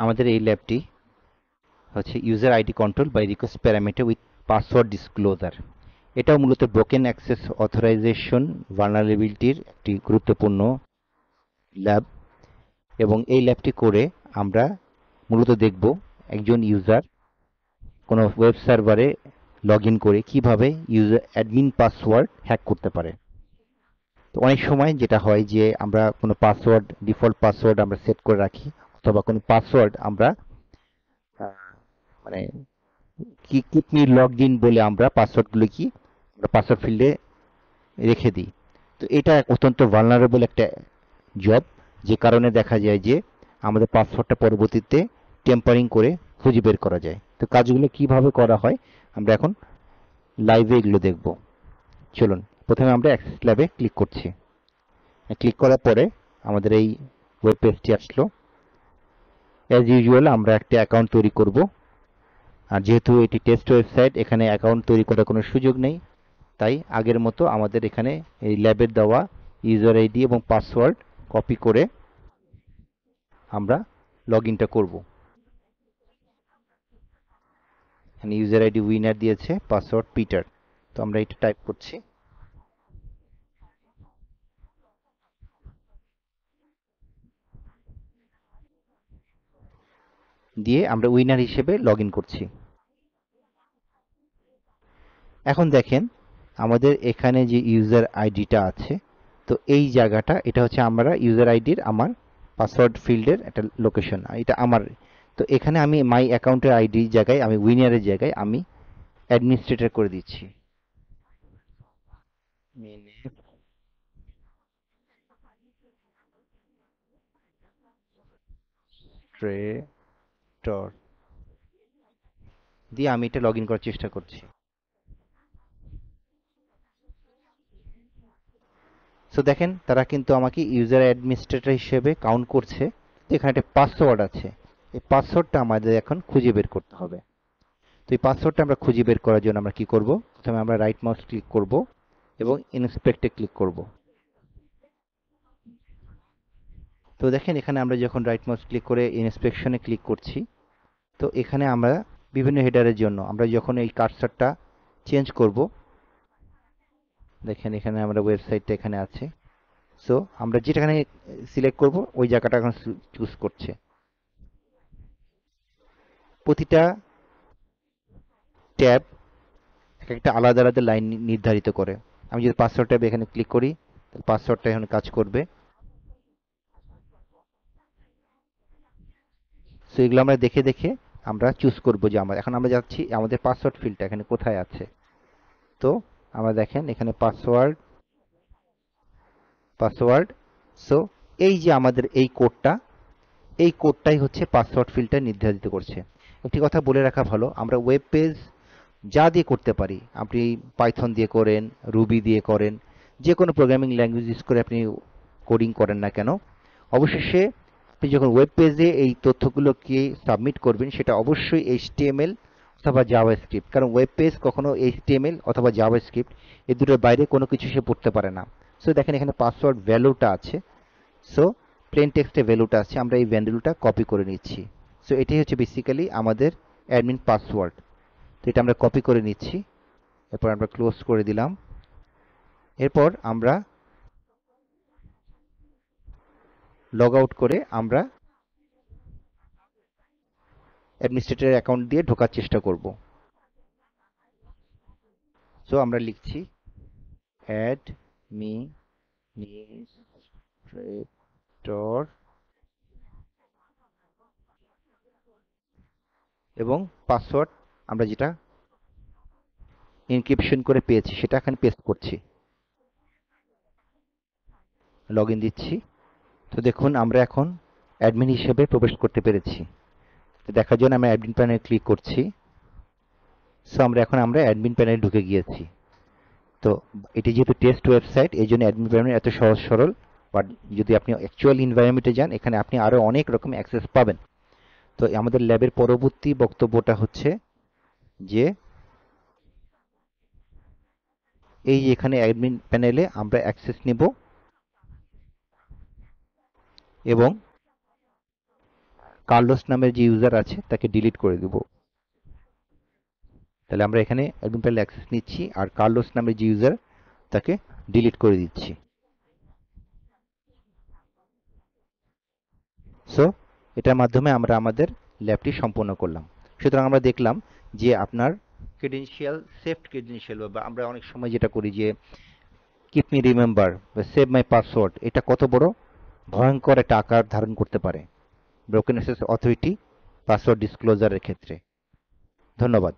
আমাদের এই ল্যাবটি হচ্ছে user ID control by request parameter with password disclosure. এটাও মূলত ব্রোকেন অ্যাক্সেস অথরাইজেশন ভালনারেবিলিটির একটি গুরুত্বপূর্ণ ল্যাব। এবং এই ল্যাবটি করে আমরা মূলত দেখব একজন ইউজার কোনো ওয়েব সার্ভারে লগ ইন করে কিভাবে ইউজার অ্যাডমিন পাসওয়ার্ড হ্যাক করতে পারে। তো অনেক সময় যেটা হয় যে আমরা কোনো পাসওয়ার্ড ডিফল্ট পাসওয়ার্ড আমরা সেট করে রাখি, অথবা কোনো পাসওয়ার্ড আমরা মানে কিপ মি লগড ইন বলে আমরা পাসওয়ার্ডগুলো কি আমরা পাসওয়ার্ড ফিল্ডে রেখে দিই। তো এটা অত্যন্ত ভালনারেবল একটা জব, যে কারণে দেখা যায় যে আমাদের পাসওয়ার্ডটা পরবর্তীতে টেম্পারিং করে খুঁজে বের করা যায়। তো কাজগুলো কিভাবে করা হয় আমরা এখন লাইভে এগুলো দেখব। চলুন, প্রথমে আমরা অ্যাক্সেস ল্যাবে ক্লিক করছি। ক্লিক করার পরে আমাদের এই ওয়েব পেজটি আসলো। অ্যাজ ইউজুয়াল আমরা একটা অ্যাকাউন্ট তৈরি করব। আর যেহেতু এটি টেস্ট ওয়েবসাইট, এখানে অ্যাকাউন্ট তৈরি করার কোনো সুযোগ নেই, তাই আগের মতো আমাদের এখানে এই ল্যাবের দেওয়া ইউজার আইডি এবং পাসওয়ার্ড কপি করে আমরা লগ ইনটা করবো। এখানে ইউজার আইডি উইনার দিয়েছে, পাসওয়ার্ড পিটার। তো আমরা এটা টাইপ করছি। দিয়ে আমরা উইনার হিসেবে লগ ইন করছি। এখন দেখেন আমাদের এখানে যে ইউজার আইডিটা আছে, তো এই জায়গাটা এটা হচ্ছে আমরা ইউজার আইডির আমার পাসওয়ার্ড ফিল্ডের একটা লোকেশন, এটা আমার। তো এখানে আমি মাই অ্যাকাউন্টের আইডি জায়গায় আমি উইনারের জায়গায় আমি অ্যাডমিনিস্ট্রেটর করে দিচ্ছি। অ্যাডমিনিস্ট্রেটর দিয়ে আমি এটা লগ ইন করার চেষ্টা করছি। সো দেখেন তারা কিন্তু আমাকে ইউজার অ্যাডমিনিস্ট্রেটর হিসেবে কাউন্ট করছে। তো এখানে একটা পাসওয়ার্ড আছে, এই পাসওয়ার্ডটা আমাদের এখন খুঁজে বের করতে হবে। তো এই পাসওয়ার্ডটা আমরা খুঁজে বের করার জন্য আমরা কি করব, প্রথমে আমরা রাইট মাউস ক্লিক করব এবং ইন্সপেক্টে ক্লিক করব। তো দেখেন এখানে আমরা যখন রাইট মাউস ক্লিক করে ইন্সপেকশনে ক্লিক করছি, তো এখানে আমরা বিভিন্ন হেডারের জন্য আমরা যখন এই কার্সারটা চেঞ্জ করব, দেখেন এখানে আমরা ওয়েবসাইটটা এখানে আছে। সো আমরা যেটাখানে সিলেক্ট করব ওই জায়গাটা এখন চুজ করছে। প্রতিটা ট্যাব একটা আলাদা আলাদা লাইন নির্ধারিত করে। আমি যদি পাসওয়ার্ড ট্যাবে এখানে ক্লিক করি, তাহলে পাসওয়ার্ডটা এখানে কাজ করবে। সো এগুলো আমরা দেখে দেখে আমরা চুজ করব যে এখন আমরা যাচ্ছি আমাদের পাসওয়ার্ড ফিল্ডটা এখানে কোথায় আছে। তো আমরা দেখেন এখানে পাসওয়ার্ড পাসওয়ার্ড। সো এই যে আমাদের এই কোডটাই হচ্ছে পাসওয়ার্ড ফিল্ডটা নির্ধারিত করছে। একটি কথা বলে রাখা ভালো, আমরা ওয়েব পেজ যা দিয়ে করতে পারি, আপনি পাইথন দিয়ে করেন, রুবি দিয়ে করেন, যে কোনো প্রোগ্রামিং ল্যাঙ্গুয়েজ ইউজ করে আপনি কোডিং করেন না কেন, অবশেষে আপনি যখন ওয়েব পেজে এই তথ্যগুলোকে সাবমিট করবেন সেটা অবশ্যই এইচটিএমএল অথবা জাভাস্ক্রিপ্ট, কারণ ওয়েব পেজ কখনো এইচটিএমএল অথবা জাভাস্ক্রিপ্ট এই দুটোর বাইরে কোনো কিছু সে পড়তে পারে না। সো দেখেন এখানে পাসওয়ার্ড ভ্যালুটা আছে। সো প্লেন টেক্সটে ভ্যালুটা আছে, আমরা এই ভ্যালুটা কপি করে নিচ্ছি। সো এটাই হচ্ছে বেসিক্যালি আমাদের অ্যাডমিন পাসওয়ার্ড। তো এটা আমরা কপি করে নিচ্ছি, এরপর আমরা ক্লোজ করে দিলাম। এরপর আমরা লগ আউট করে আমরা অ্যাডমিনিস্ট্রেটর অ্যাকাউন্ট দিয়ে ঢোকার চেষ্টা করব। সো আমরা লিখছি অ্যাডমিনিস্ট্রেটর এবং পাসওয়ার্ড আমরা যেটা এনক্রিপশন করে পেয়েছি সেটা এখানে পেস্ট করছি, লগ ইন দিচ্ছি। তো দেখুন আমরা এখন অ্যাডমিন হিসেবে প্রবেশ করতে পেরেছি। তো দেখার জন্য আমরা অ্যাডমিন প্যানেলে ক্লিক করছি। সো আমরা অ্যাডমিন প্যানেলে ঢুকে গিয়েছি। তো এটি যেহেতু টেস্ট ওয়েবসাইট এই জন্য অ্যাডমিন প্যানেল এত সহজ সরল, বাট যদি আপনি অ্যাকচুয়াল এনভায়রনমেন্টে যান এখানে আপনি আরও অনেক রকম অ্যাক্সেস পাবেন। তো আমাদের ল্যাবের পরবর্তী বক্তব্যটা হচ্ছে যে এই যে এখানে অ্যাডমিন প্যানেলে আমরা অ্যাক্সেস নিব এবং কার্লোস নামের যে ইউজার আছে তাকে ডিলিট করে দেব। তাহলে আমরা এখানে অ্যাডমিন প্যানেল অ্যাক্সেস নিচ্ছি আর কার্লোস নামের যে ইউজার তাকে ডিলিট করে দিচ্ছি। সো এটার মাধ্যমে আমরা আমাদের ল্যাবটি সম্পন্ন করলাম। সুতরাং আমরা দেখলাম যে আপনার ক্রেডেনশিয়াল, সেফড ক্রেডেনশিয়াল, বা আমরা অনেক সময় যেটা করি যে কিপ মি রিমেম্বার বা সেভ মাই পাসওয়ার্ড, এটা কত বড় ভয়ঙ্কর একটা আকার ধারণ করতে পারে ব্রোকেন অ্যাক্সেস অথরিটি পাসওয়ার্ড ডিসক্লোজারের ক্ষেত্রে। ধন্যবাদ।